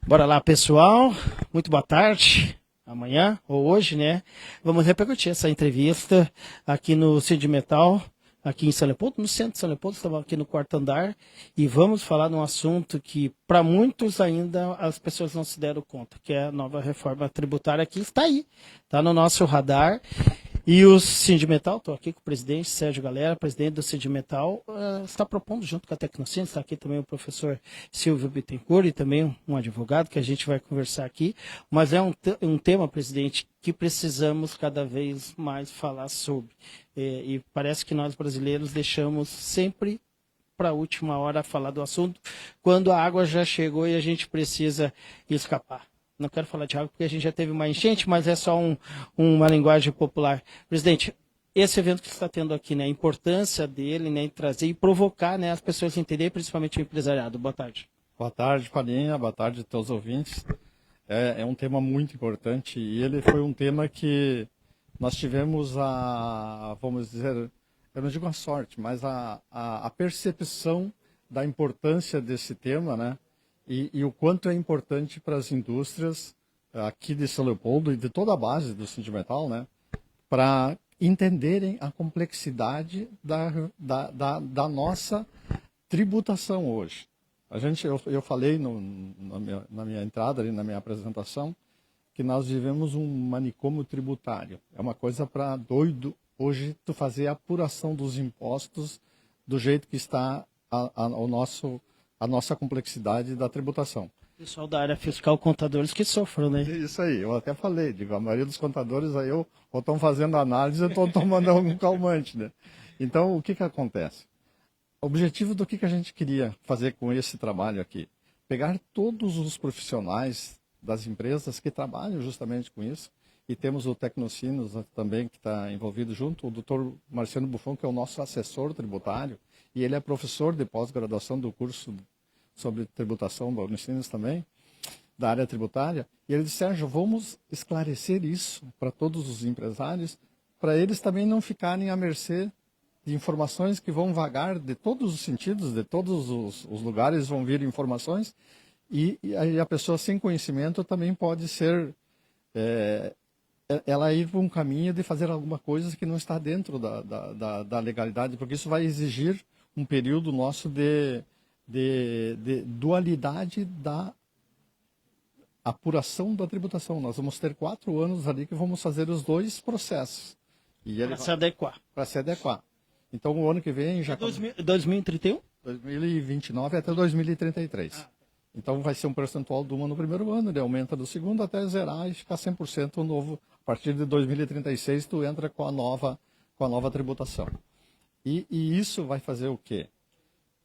Bora lá, pessoal. Muito boa tarde. Amanhã ou hoje, né? Vamos repercutir essa entrevista aqui no Sindimetal, aqui em São Leopoldo, no centro de São Leopoldo, estamos aqui no quarto andar, e vamos falar de um assunto que, para muitos ainda, as pessoas não se deram conta, que é a nova reforma tributária que está aí, está no nosso radar. E o Sindimetal, estou aqui com o presidente Sérgio Galera, presidente do Sindimetal, está propondo junto com a Tecnociência, está aqui também o professor Silvio Bittencourt e também um advogado que a gente vai conversar aqui, mas é um tema, presidente, que precisamos cada vez mais falar sobre. E parece que nós brasileiros deixamos sempre para a última hora falar do assunto, quando a água já chegou e a gente precisa escapar. Não quero falar de água porque a gente já teve uma enchente, mas é só uma linguagem popular. Presidente, esse evento que você está tendo aqui, né, a importância dele, né, em trazer e provocar, né, as pessoas a entenderem, principalmente o empresariado. Boa tarde. Boa tarde, Farinha. Boa tarde a todos os ouvintes. É um tema muito importante e ele foi um tema que nós tivemos vamos dizer, eu não digo a sorte, mas a percepção da importância desse tema, né? E o quanto é importante para as indústrias aqui de São Leopoldo e de toda a base do Sindimetal, né? Para entenderem a complexidade da nossa tributação hoje. Eu falei na minha entrada, ali, na minha apresentação, que nós vivemos um manicômio tributário. É uma coisa para doido hoje tu fazer a apuração dos impostos do jeito que está a nossa complexidade da tributação. Pessoal da área fiscal, contadores que sofram, né? Isso aí, eu até falei, digo, a maioria dos contadores aí ou estão fazendo análise ou estão tomando algum calmante, né? Então, o que acontece? O objetivo do que a gente queria fazer com esse trabalho aqui? Pegar todos os profissionais das empresas que trabalham justamente com isso, e temos o Tecnocinos também que está envolvido junto, o doutor Marciano Buffon, que é o nosso assessor tributário, e ele é professor de pós-graduação do curso sobre tributação da Unicinos também, da área tributária, e ele disse, Sérgio, vamos esclarecer isso para todos os empresários, para eles também não ficarem à mercê de informações que vão vagar de todos os sentidos, de todos os lugares vão vir informações, e aí a pessoa sem conhecimento também pode ser, ela ir por um caminho de fazer alguma coisa que não está dentro da legalidade, porque isso vai exigir um período nosso de dualidade da apuração da tributação. Nós vamos ter 4 anos ali que vamos fazer os dois processos. Para se adequar. Para se adequar. Então, o ano que vem já... 2031? 2029 até 2033. Então, vai ser um percentual de uma no primeiro ano, ele aumenta do segundo até zerar e ficar 100% novo. A partir de 2036, tu entra com a nova tributação. E isso vai fazer o quê?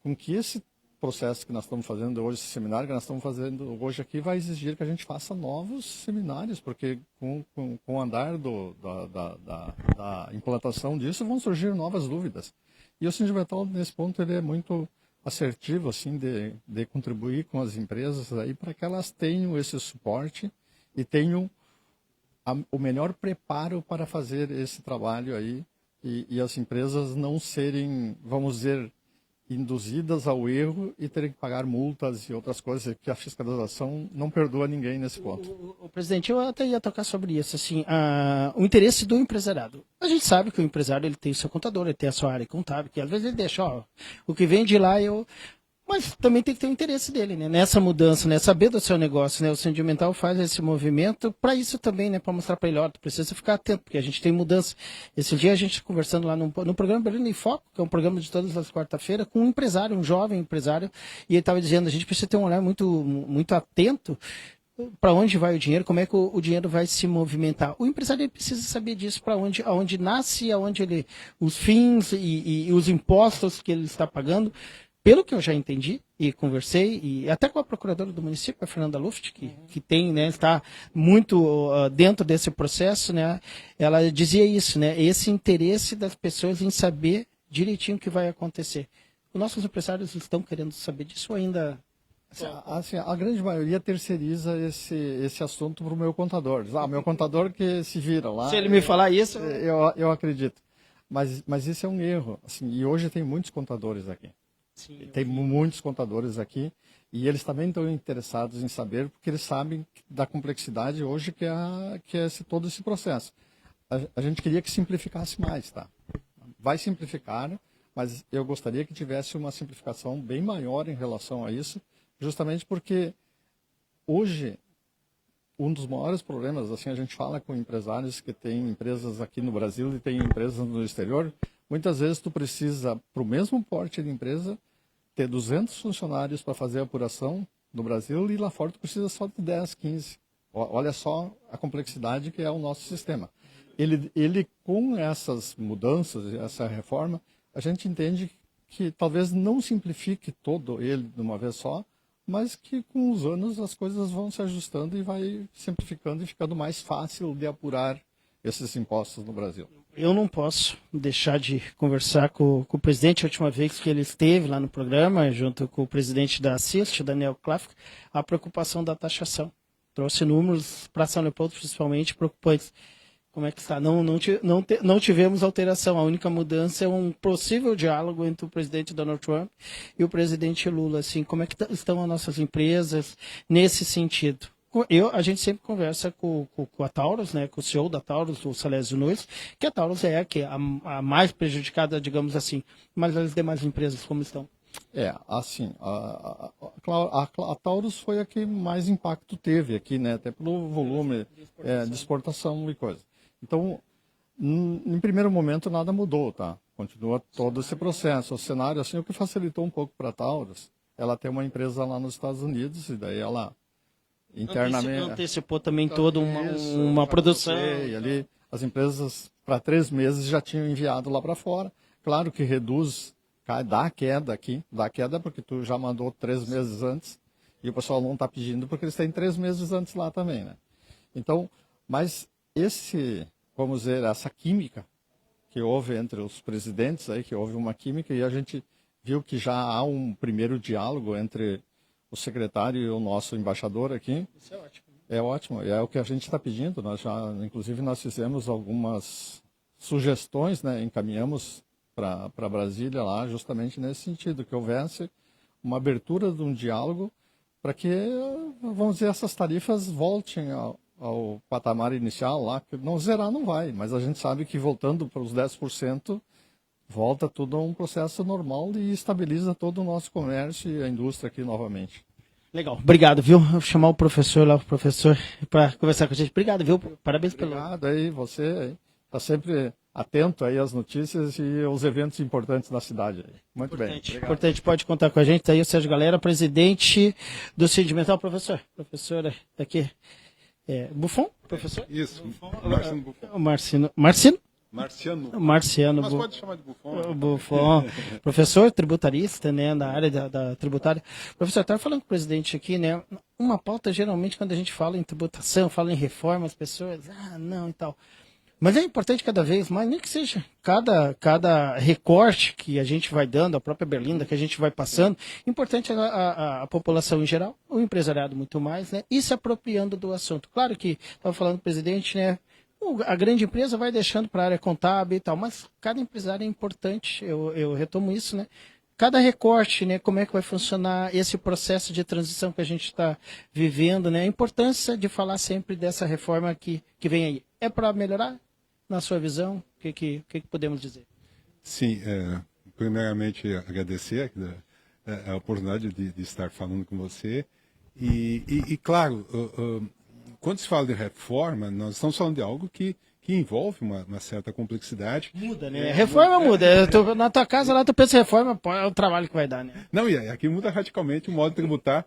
Com que esse processo que nós estamos fazendo hoje, esse seminário que nós estamos fazendo hoje aqui, vai exigir que a gente faça novos seminários, porque com o andar da implantação disso vão surgir novas dúvidas. E o Sindimetal, nesse ponto, ele é muito assertivo, assim, de contribuir com as empresas aí para que elas tenham esse suporte e tenham o melhor preparo para fazer esse trabalho aí e as empresas não serem, vamos dizer, induzidas ao erro e terem que pagar multas e outras coisas, que a fiscalização não perdoa ninguém nesse ponto. O presidente, eu até ia tocar sobre isso, assim, o interesse do empresariado. A gente sabe que o empresário ele tem o seu contador, ele tem a sua área contábil, que às vezes ele deixa, o que vem de lá Mas também tem que ter o interesse dele, né? Nessa mudança, né? Saber do seu negócio, né? O Sindimetal faz esse movimento para isso também, né? Para mostrar para ele, tu precisa ficar atento, porque a gente tem mudança. Esse dia a gente conversando lá no programa Berlim em Foco, que é um programa de todas as quarta-feiras, com um empresário, um jovem empresário, e ele estava dizendo, a gente precisa ter um olhar muito, muito atento para onde vai o dinheiro, como é que o dinheiro vai se movimentar. O empresário ele precisa saber disso, para aonde nasce, os fins e os impostos que ele está pagando. Pelo que eu já entendi e conversei, e até com a procuradora do município, a Fernanda Luft, que tem, né, está muito dentro desse processo, né, ela dizia isso, né, esse interesse das pessoas em saber direitinho o que vai acontecer. Os nossos empresários estão querendo saber disso ou ainda... Assim, a grande maioria terceiriza esse assunto para o meu contador. Meu contador que se vira lá. Se ele me falar isso... Eu acredito. Mas isso é um erro. Assim, e hoje tem muitos contadores aqui. Sim, Tem muitos contadores aqui e eles também estão interessados em saber, porque eles sabem da complexidade hoje que é todo esse processo. A gente queria que simplificasse mais, tá? Vai simplificar, mas eu gostaria que tivesse uma simplificação bem maior em relação a isso, justamente porque hoje um dos maiores problemas, assim, a gente fala com empresários que têm empresas aqui no Brasil e têm empresas no exterior, muitas vezes tu precisa, para o mesmo porte de empresa, ter 200 funcionários para fazer a apuração no Brasil e lá fora tu precisa só de 10, 15. Olha só a complexidade que é o nosso sistema. Ele com essas mudanças, essa reforma, a gente entende que talvez não simplifique todo ele de uma vez só, mas que com os anos as coisas vão se ajustando e vai simplificando e ficando mais fácil de apurar esses impostos no Brasil. Eu não posso deixar de conversar com o presidente. A última vez que ele esteve lá no programa, junto com o presidente da Assist, Daniel Klafka, a preocupação da taxação. Trouxe números para São Leopoldo, principalmente, preocupantes. Como é que está? Não tivemos alteração. A única mudança é um possível diálogo entre o presidente Donald Trump e o presidente Lula. Assim, como é que estão as nossas empresas nesse sentido? A gente sempre conversa com a Taurus, né, com o CEO da Taurus, o Salésio Nunes, que a Taurus é a mais prejudicada, digamos assim, mas as demais empresas como estão? Assim, a Taurus foi a que mais impacto teve aqui, né, até pelo volume de exportação e coisa. Então, em primeiro momento nada mudou, tá? Continua todo esse processo. O cenário, assim, o que facilitou um pouco para a Taurus, ela tem uma empresa lá nos Estados Unidos e daí ela internamente antecipou também toda uma produção. Ali, as empresas para 3 meses já tinham enviado lá para fora. Claro que reduz, dá queda aqui, dá queda porque tu já mandou 3 meses antes e o pessoal não está pedindo porque eles têm 3 meses antes lá também, né? Então, mas vamos dizer, essa química que houve entre os presidentes aí, que houve uma química e a gente viu que já há um primeiro diálogo entre o secretário e o nosso embaixador aqui. Isso é ótimo. É ótimo, é o que a gente está pedindo. Inclusive, nós fizemos algumas sugestões, né? Encaminhamos para Brasília lá, justamente nesse sentido, que houvesse uma abertura de um diálogo para que, vamos dizer, essas tarifas voltem ao patamar inicial lá, que não zerar não vai, mas a gente sabe que voltando para os 10%, volta tudo a um processo normal e estabiliza todo o nosso comércio e a indústria aqui novamente. Legal, obrigado, viu? Vou chamar o professor para conversar com a gente. Obrigado, viu? Parabéns Obrigado aí, você está sempre atento aí às notícias e aos eventos importantes da cidade. Muito bem. Importante, pode contar com a gente. Está aí o Sérgio Galera, presidente do Sindimental. Professor daqui. Buffon, professor? Isso, Marciano Buffon. Marciano. Mas pode chamar de Buffon. Buffon. Professor tributarista, né, da área da tributária. Professor, estava falando com o presidente aqui, né, uma pauta, geralmente, quando a gente fala em tributação, fala em reforma, as pessoas, não e tal. Mas é importante cada vez mais, nem que seja cada recorte que a gente vai dando, a própria berlinda que a gente vai passando, importante a população em geral, o empresariado muito mais, né, e se apropriando do assunto. Claro que, estava falando com o presidente, né, a grande empresa vai deixando para a área contábil e tal, mas cada empresário é importante, eu retomo isso, né? Cada recorte, né? Como é que vai funcionar esse processo de transição que a gente está vivendo, né? A importância de falar sempre dessa reforma que vem aí. É para melhorar, na sua visão? O que podemos dizer? Sim, primeiramente agradecer a oportunidade de estar falando com você. E claro, quando se fala de reforma, nós estamos falando de algo que envolve uma certa complexidade. Muda, né? Reforma muda. Na tua casa lá tu pensa em reforma, é o trabalho que vai dar, né? Não, e aqui muda radicalmente o modo de tributar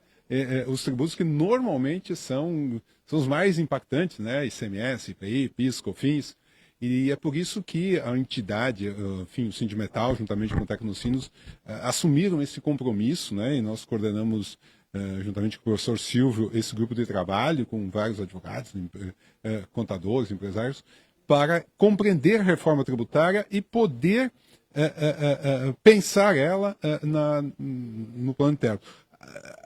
os tributos que normalmente são os mais impactantes, né? ICMS, IPI, PIS, COFINS. E é por isso que a entidade, enfim, o Sindimetal, juntamente com o Tecnocinos, assumiram esse compromisso, né? E nós coordenamos juntamente com o professor Silvio, esse grupo de trabalho com vários advogados, contadores, empresários, para compreender a reforma tributária e poder pensar ela no plano interno.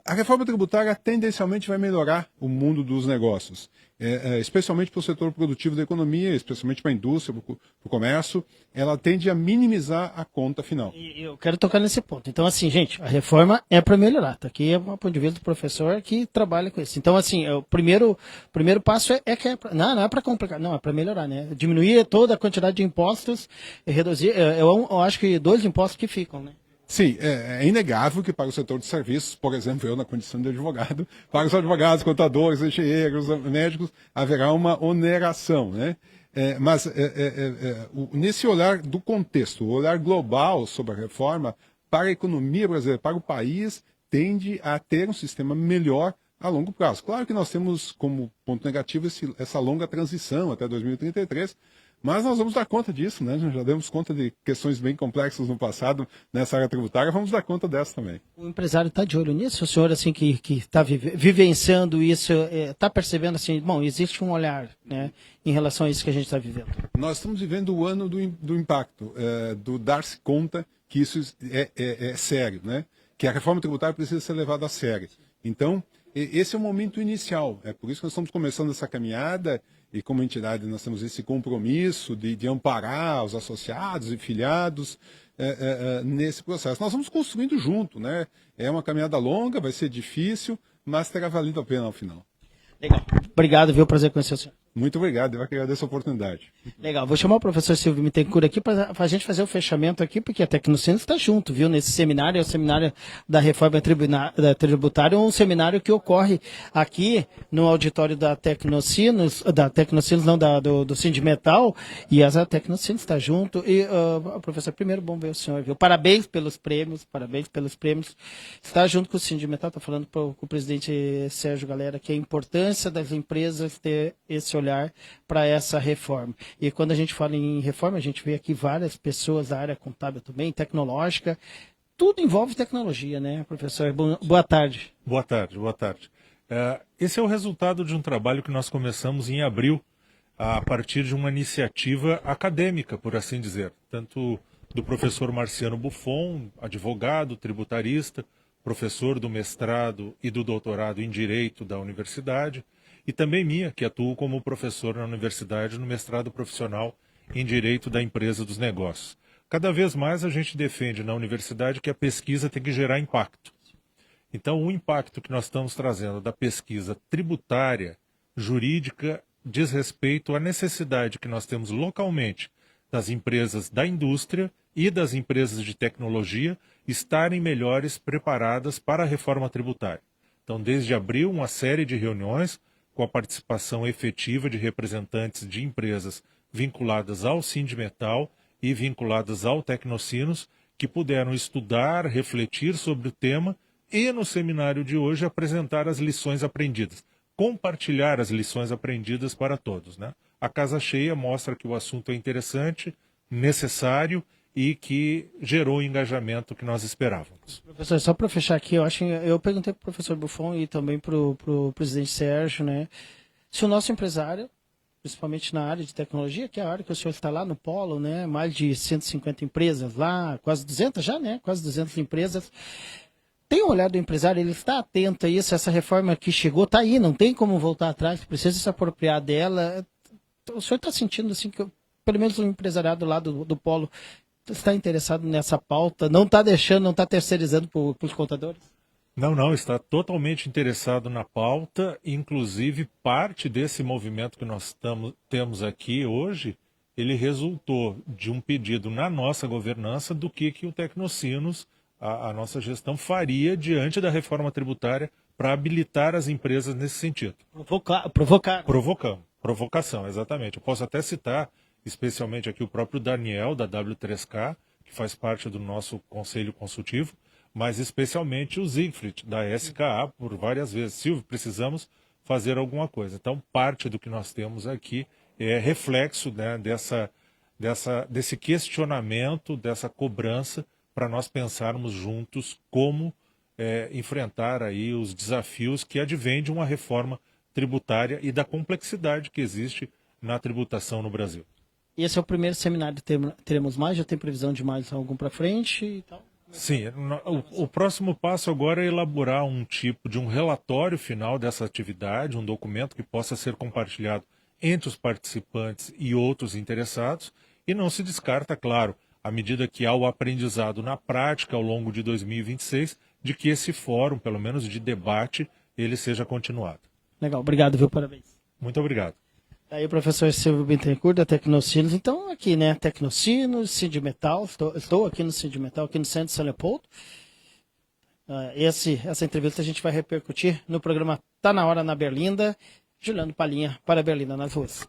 A reforma tributária tendencialmente vai melhorar o mundo dos negócios, especialmente para o setor produtivo da economia, especialmente para a indústria, para o comércio. Ela tende a minimizar a conta final. E eu quero tocar nesse ponto. Então, assim, gente, a reforma é para melhorar. Tá aqui é um ponto de vista do professor que trabalha com isso. Então, assim, o primeiro passo não é para complicar, não, é para melhorar, né? Diminuir toda a quantidade de impostos e reduzir. Eu acho que 2 impostos que ficam, né? Sim, é inegável que para o setor de serviços, por exemplo, eu na condição de advogado, para os advogados, contadores, engenheiros, médicos, haverá uma oneração, né? Mas nesse olhar do contexto, o olhar global sobre a reforma, para a economia brasileira, para o país, tende a ter um sistema melhor a longo prazo. Claro que nós temos como ponto negativo essa longa transição até 2033, mas nós vamos dar conta disso, né? Já demos conta de questões bem complexas no passado nessa área tributária, vamos dar conta dessa também. O empresário está de olho nisso? O senhor, assim, que está vivenciando isso, está percebendo, assim, bom, existe um olhar, né, em relação a isso que a gente está vivendo? Nós estamos vivendo o ano do impacto, do dar-se conta que isso é sério, né? Que a reforma tributária precisa ser levada a sério. Então, esse é o momento inicial. É por isso que nós estamos começando essa caminhada e, como entidade, nós temos esse compromisso de amparar os associados e filiados nesse processo. Nós vamos construindo junto, né? É uma caminhada longa, vai ser difícil, mas terá valido a pena ao final. Legal. Obrigado, viu? Prazer conhecer o senhor. Muito obrigado, eu agradeço a oportunidade. Legal, vou chamar o professor Silvio Mittencourt aqui para a gente fazer o fechamento aqui, porque a Tecnocinos está junto, viu, nesse seminário, é o seminário da reforma tributária, um seminário que ocorre aqui no auditório da Tecnocinos não, do Sindimetal, e a Tecnocinos está junto. E, professor, primeiro, bom ver o senhor, viu? Parabéns pelos prêmios, está junto com o Sindimetal, está falando com o presidente Sérgio Galera, que a importância das empresas ter esse olhar para essa reforma. E quando a gente fala em reforma, a gente vê aqui várias pessoas da área contábil também, tecnológica, tudo envolve tecnologia, né, professor? Boa tarde. Boa tarde, boa tarde. Esse é o resultado de um trabalho que nós começamos em abril, a partir de uma iniciativa acadêmica, por assim dizer, tanto do professor Marciano Buffon, advogado, tributarista, professor do mestrado e do doutorado em Direito da universidade, e também minha, que atuo como professor na universidade no mestrado profissional em Direito da Empresa dos Negócios. Cada vez mais a gente defende na universidade que a pesquisa tem que gerar impacto. Então, o impacto que nós estamos trazendo da pesquisa tributária, jurídica, diz respeito à necessidade que nós temos localmente das empresas da indústria e das empresas de tecnologia estarem melhores preparadas para a reforma tributária. Então, desde abril, uma série de reuniões com a participação efetiva de representantes de empresas vinculadas ao Sindimetal e vinculadas ao Tecnocinos, que puderam estudar, refletir sobre o tema e, no seminário de hoje, apresentar as lições aprendidas, compartilhar as lições aprendidas para todos, né? A casa cheia mostra que o assunto é interessante, necessário e que gerou o engajamento que nós esperávamos. Professor, só para fechar aqui, eu perguntei para o professor Buffon e também para o presidente Sérgio, né, se o nosso empresário, principalmente na área de tecnologia, que é a área que o senhor está lá no polo, né, mais de 150 empresas lá, quase 200 já, né, quase 200 empresas, tem um olhar do empresário, ele está atento a isso, essa reforma que chegou, está aí, não tem como voltar atrás, precisa se apropriar dela. O senhor está sentindo assim que, pelo menos o empresariado lá do polo, está interessado nessa pauta? Não está deixando, não está terceirizando para os contadores? Não, está totalmente interessado na pauta, inclusive parte desse movimento que nós temos aqui hoje, ele resultou de um pedido na nossa governança do que o Tecnocinos, a nossa gestão, faria diante da reforma tributária para habilitar as empresas nesse sentido. Provocação, exatamente. Eu posso até citar especialmente aqui o próprio Daniel, da W3K, que faz parte do nosso conselho consultivo, mas especialmente o Siegfried, da SKA, por várias vezes. Silvio, precisamos fazer alguma coisa. Então, parte do que nós temos aqui é reflexo, né, desse questionamento, dessa cobrança, para nós pensarmos juntos como enfrentar aí os desafios que advêm de uma reforma tributária e da complexidade que existe na tributação no Brasil. Esse é o primeiro seminário, teremos mais? Já tem previsão de mais algum para frente e tal? Sim, o próximo passo agora é elaborar um tipo de um relatório final dessa atividade, um documento que possa ser compartilhado entre os participantes e outros interessados, e não se descarta, claro, à medida que há o aprendizado na prática ao longo de 2026, de que esse fórum, pelo menos de debate, ele seja continuado. Legal, obrigado, viu? Parabéns. Muito obrigado. Aí o professor Silvio Bittencourt, da Tecnocinos. Então, aqui, né? Tecnocinos, Sindimetal. Estou aqui no Sindimetal, aqui no centro de São Leopoldo. Essa entrevista a gente vai repercutir no programa Tá na Hora na Berlinda. Juliano Palhinha para Berlinda nas ruas.